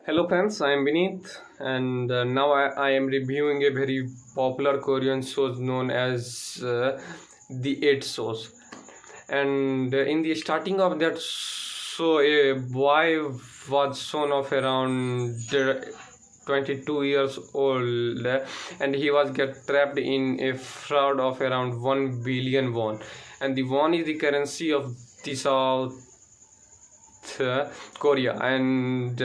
Hello friends, I am Vinit and now I am reviewing a very popular Korean show known as The Eight Shows. And in the starting of that show, a boy was shown of around 22 years old, and he was get trapped in a fraud of around 1 billion won. And the won is the currency of the South Korea, and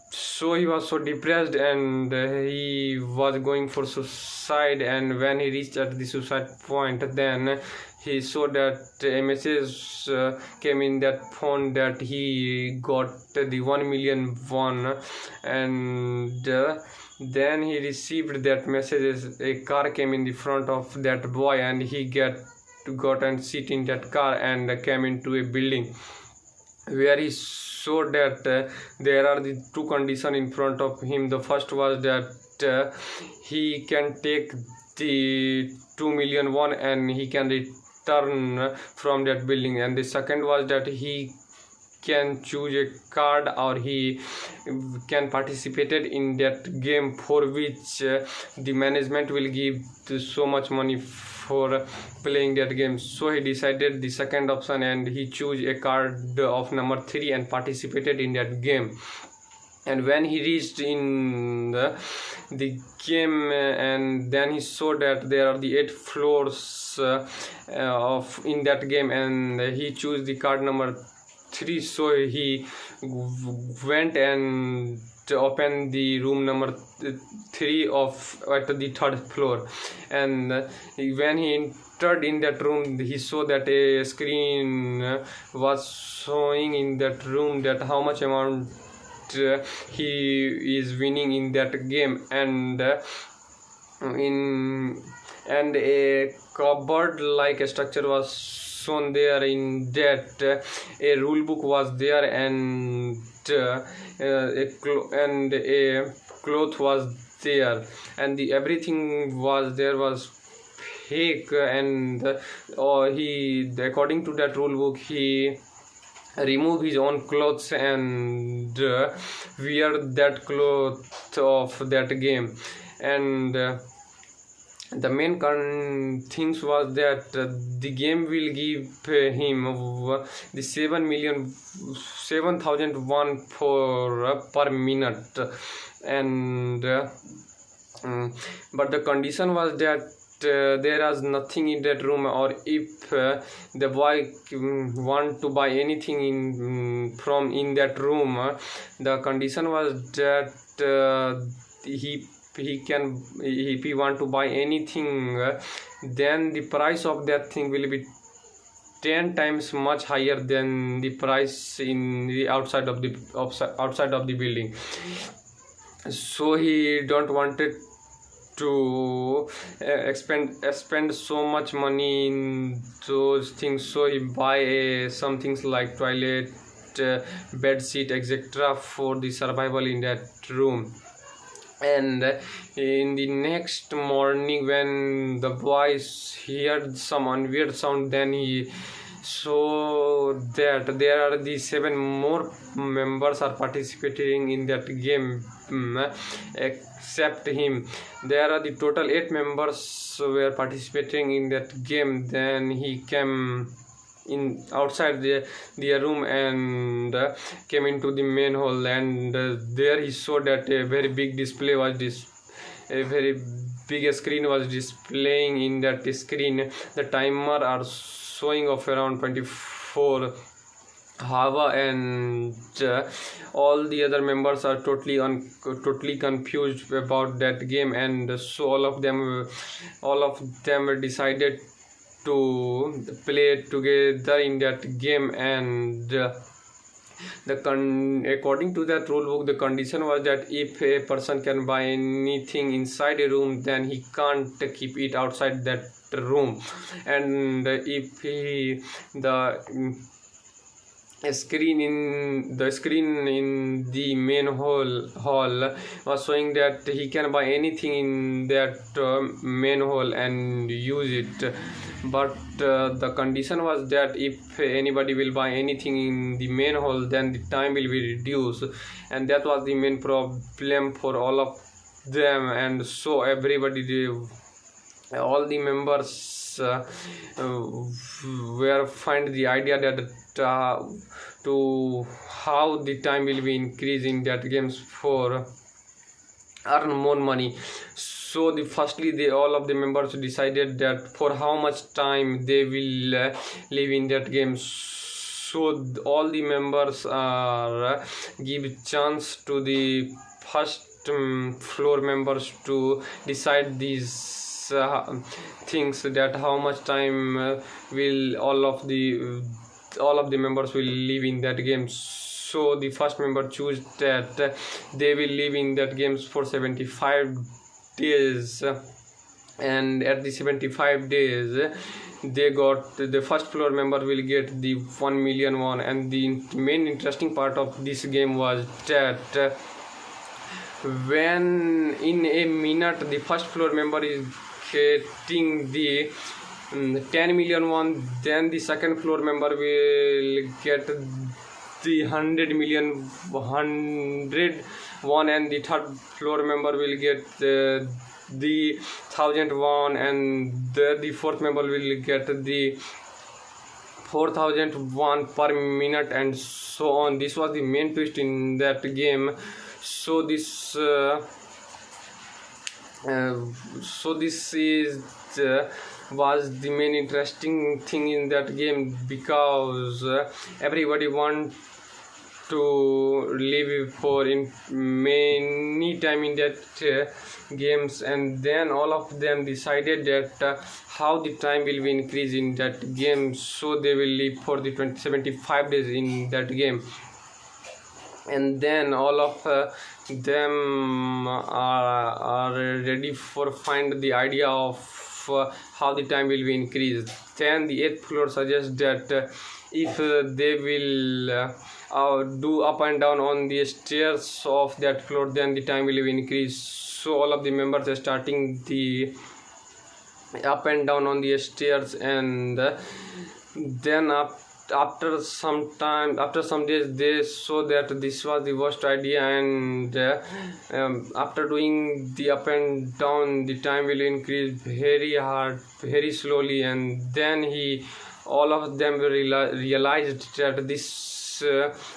so he was so depressed, and he was going for suicide. And when he reached at the suicide point, then he saw that a message came in that phone that he got the 1 million won, and then he received that message. A car came in the front of that boy, and he got and sit in that car and came into a building where he saw that there are the two conditions in front of him. The first was that he can take the 2 million won and he can return from that building, and the second was that he can choose a card or he can participate in that game for which the management will give so much money for playing that game. So he decided the second option and he chose a card of number 3 and participated in that game. And when he reached in the game, and then he saw that there are the 8 floors of in that game, and he chose the card number 3. So he went and opened the room number 3 of at the 3rd floor, and when he entered in that room, he saw that a screen was showing in that room that how much amount he is winning in that game, and a cupboard like a structure was shown there. In that a rule book was there, and a cloth was there, and everything was there was fake. And he, according to that rule book, he remove his own clothes and wear that cloth of that game. And the main things was that the game will give him the 7,000 won for per minute, and but the condition was that there was nothing in that room, or if the boy want to buy anything from in that room, the condition was that he can, if he want to buy anything, then the price of that thing will be 10 times much higher than the price in the outside of the building. So he don't wanted to spend so much money in those things, so he buy some things like toilet, bed sheet, etc. for the survival in that room. And in the next morning, when the boys heard some weird sound, then he saw that there are the 7 more members are participating in that game, except him. There are the total 8 members were participating in that game. Then he came in outside the room and came into the main hall, and there he saw that a very big display was a very big screen was displaying. In that screen, the timer are showing of around 24 hour, and all the other members are totally confused about that game. And so all of them decided to play together in that game. And according to that rule book, the condition was that if a person can buy anything inside a room, then he can't keep it outside that room. And if the screen in the main hall was showing that he can buy anything in that main hall and use it. but the condition was that if anybody will buy anything in the main hall, then the time will be reduced, and that was the main problem for all of them. And so everybody, all the members were find the idea that to how the time will be increased in that games for earn more money. So firstly all of the members decided that for how much time they will live in that game. So all the members are give chance to the first floor members to decide these things, that how much time will all of the members will live in that game. So the first member choose that they will live in that games for 75 days, and at the 75 days they got the first floor member will get the 1 million won. And the main interesting part of this game was that when in a minute the first floor member is getting the 10 million won, then the second floor member will get the 100 million 100 won, and the third floor member will get the 1000 won, and the fourth member will get the 4000 won per minute, and so on. This was the main twist in that game. So this was the main interesting thing in that game, because everybody want to live for in many time in that games. And then all of them decided that how the time will be increased in that game, so they will live for the 75 days in that game. And then all of them are ready for find the idea of how the time will be increased. Then the 8th floor suggests that if they will do up and down on the stairs of that floor, then the time will be increased. So all of the members are starting the up and down on the stairs, and then after some days they saw that this was the worst idea, and after doing the up and down, the time will increase very hard, very slowly. And then all of them realized that this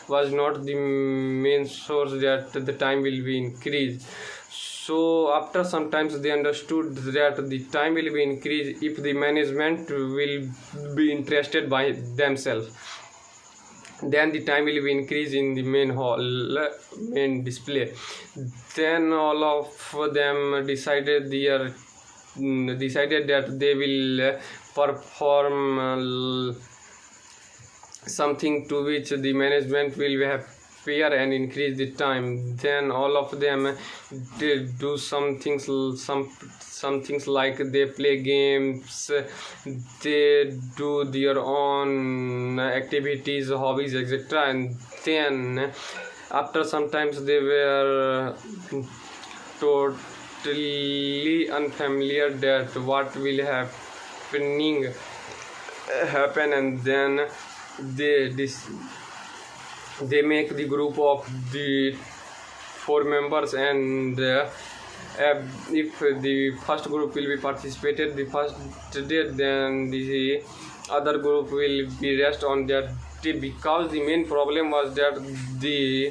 was not the main source that the time will be increased. So after some times they understood that the time will be increased if the management will be interested by themselves. Then the time will be increased in the main hall, main display. Then all of them decided that they will perform something to which the management will have fair and increase the time. Then all of them did do some things like they play games, they do their own activities, hobbies, etc. And then after some times they were totally unfamiliar that what will happen. And then they make the group of the 4 members, and if the first group will be participated the first day, then the other group will be rest on that day, because the main problem was that the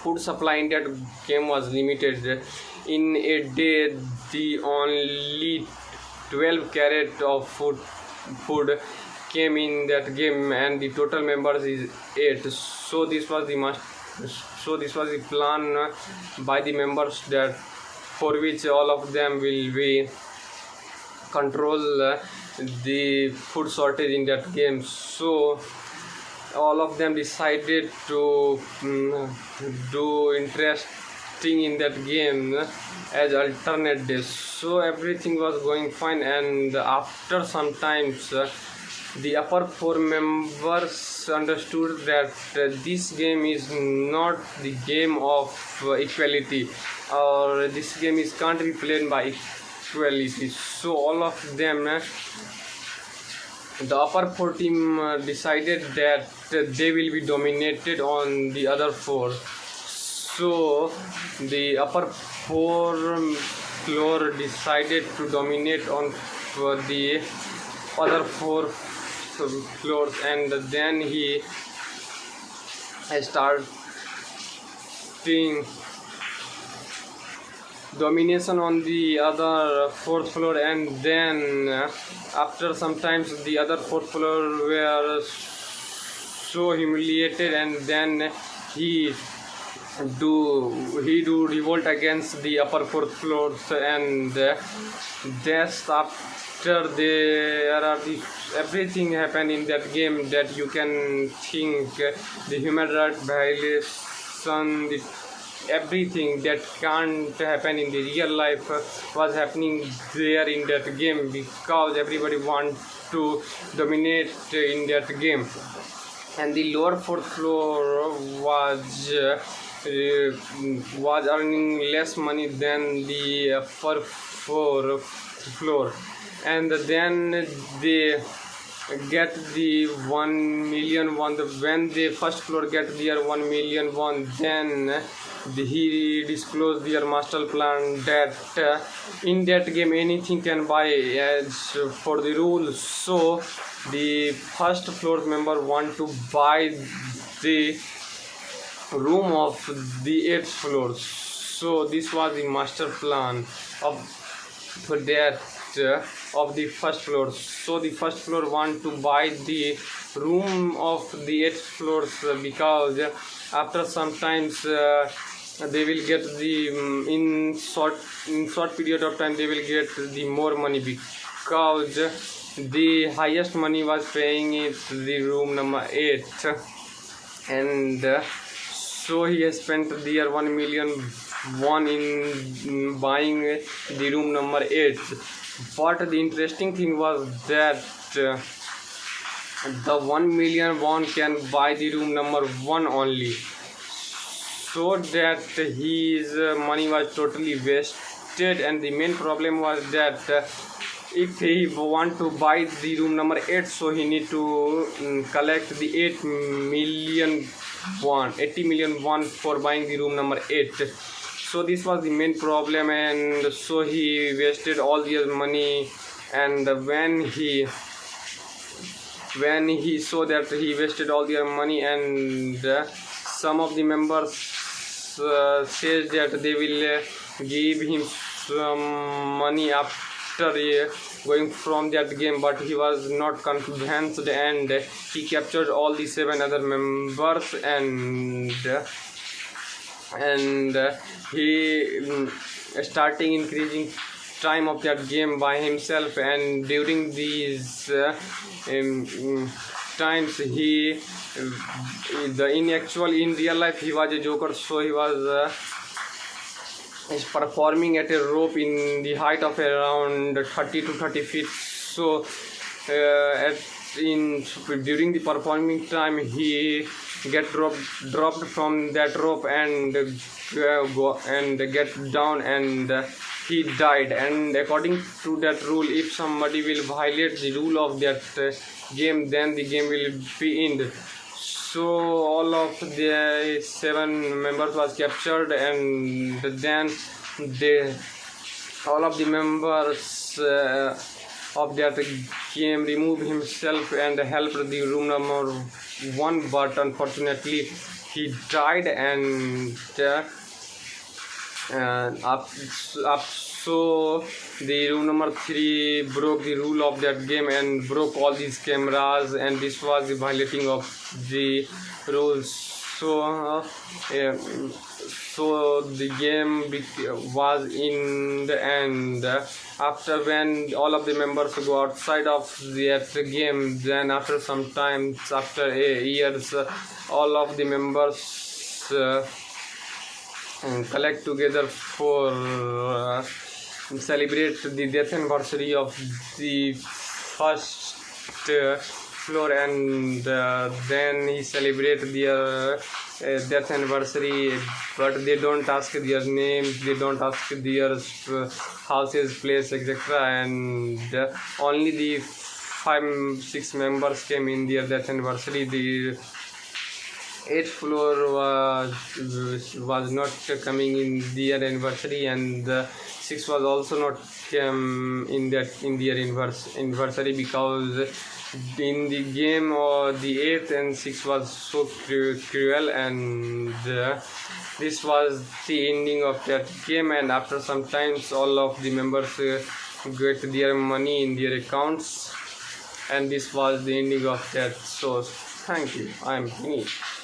food supply in that game was limited. In a day the only 12 carats of food came in that game, and the total members is 8. So this was the plan by the members, that for which all of them will be control the food shortage in that game. So all of them decided to do interesting in that game as alternate days. So everything was going fine, and after some times the upper 4 members understood that this game is not the game of equality, or this game can't be played by equality. So all of them, the upper four team decided that they will be dominated on the other four. So the upper four floor decided to dominate on the other four floors, and then he started domination on the other fourth floor, and then after some times the other fourth floor were so humiliated, and then he do revolt against the upper fourth floors, and just after there are everything happened in that game that you can think, the human rights violation, everything that can't happen in the real life was happening there in that game, because everybody want to dominate in that game. And the lower fourth floor was earning less money than the upper four floor, and then they get the 1 million won. When the first floor get their 1 million won, then he disclosed their master plan that in that game anything can buy as for the rules. So the first floor member want to buy the room of the 8th floor. So this was the master plan of that of the first floor. So the first floor want to buy the room of the 8th floors, because after some times they will get the in short period of time they will get the more money, because the highest money was paying it the room number 8, and so he has spent their 1 million won in buying the room number 8. But the interesting thing was that the 1 million won can buy the room number 1 only, so that his money was totally wasted. And the main problem was that if he want to buy the room number 8, so he need to collect the 80 million won for buying the room number 8. So this was the main problem, and so he wasted all his money. And when he saw that he wasted all their money, and some of the members says that they will give him some money after going from that game, but he was not convinced, and he captured all the 7 other members, and he starting increasing time of that game by himself. And during these times he in real life he was a joker. So he was is performing at a rope in the height of around 30 to 30 feet. So during the performing time he get dropped from that rope and go and get down, and he died. And according to that rule, if somebody will violate the rule of that game, then the game will be ended. So all of the 7 members was captured, and then all of the members of that game removed himself and helped the room number 1, but unfortunately he died. And so the room number 3 broke the rule of that game and broke all these cameras, and this was the violating of the rules. So so the game was in the end. After when all of the members go outside of that game, then after some time, after years, all of the members collect together for celebrate the death anniversary of the first floor, and then he celebrate their death anniversary, but they don't ask their names, they don't ask their houses, place, etc. And only the 5-6 members came in their death anniversary. The 8th floor was not coming in their anniversary, and the 6 was also not in their anniversary, because in the game the 8th and 6th was so cruel, and this was the ending of that game. And after some times all of the members get their money in their accounts, and this was the ending of that. So thank you. I am Vinit.